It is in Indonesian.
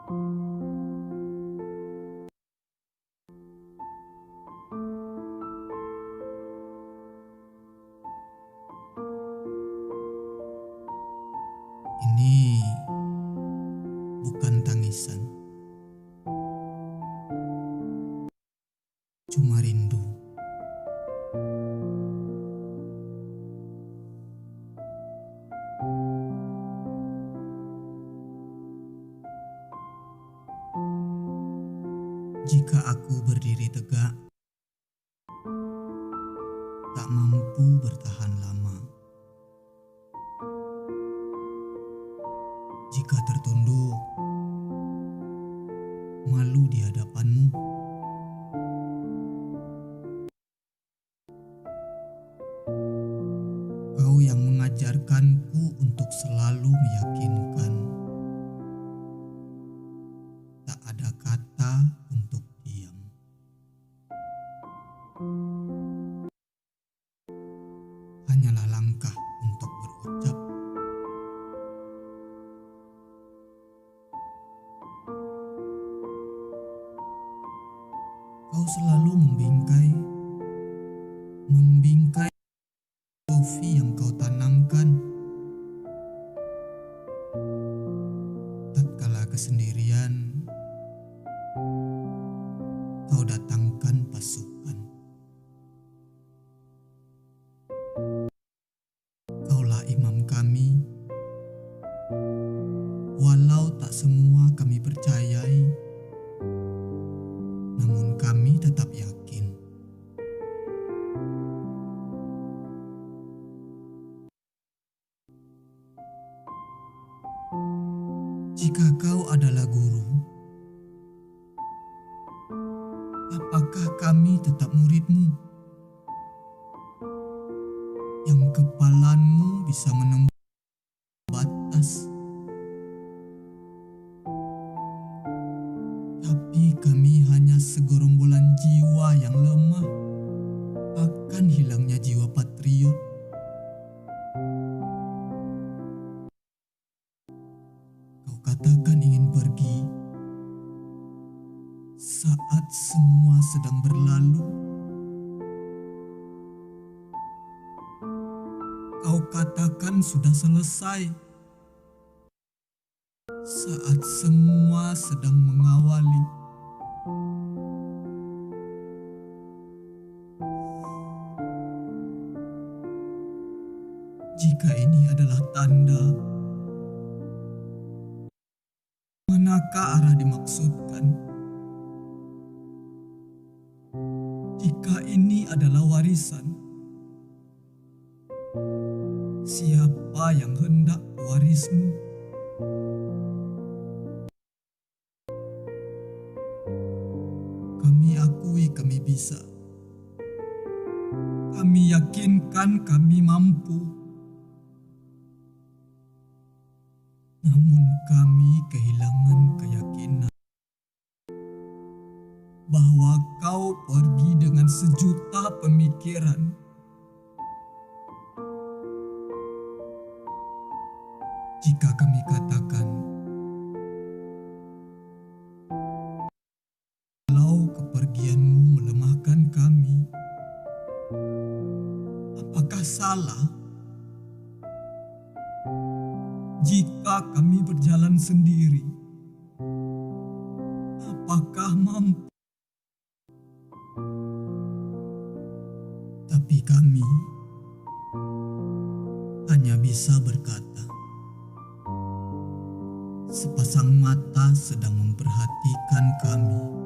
Ini bukan tangisan, cuma rindu. Jika aku berdiri tegak, tak mampu bertahan lama. Jika tertunduk, malu di hadapanmu. Kau yang mengajarkanku untuk selalu meyakinkan. Tak ada kata untuk diam. Hanyalah langkah untuk berucap. Kau selalu membingkai filosofi yang kau tanamkan. Tatkala kesendirian, kau datangkan pasukan. Kaulah imam kami, walau tak semua kami percayai, namun kami tetap yakin. Jika kau adalah guru, apakah kami tetap muridmu? Yang kepalanmu bisa menembus batas. Tapi kami hanya segerombolan jiwa yang lemah akan hilangnya jiwa patriot. Kau katakan ingin pergi saat semua sedang berlalu. Kau katakan sudah selesai saat semua sedang mengawali. Jika ini adalah tanda, manakah arah dimaksudkan? Jika ini adalah warisan, siapa yang hendak warismu? Kami akui kami bisa. Kami yakinkan kami mampu. Namun kami kehilangan keyakinan bahwa kau pergi dengan sejuta pemikiran. Jika kami katakan, kalau kepergianmu melemahkan kami, apakah salah? Jika kami berjalan sendiri, apakah mampu? Tapi kami hanya bisa berkata, sepasang mata sedang memperhatikan kami.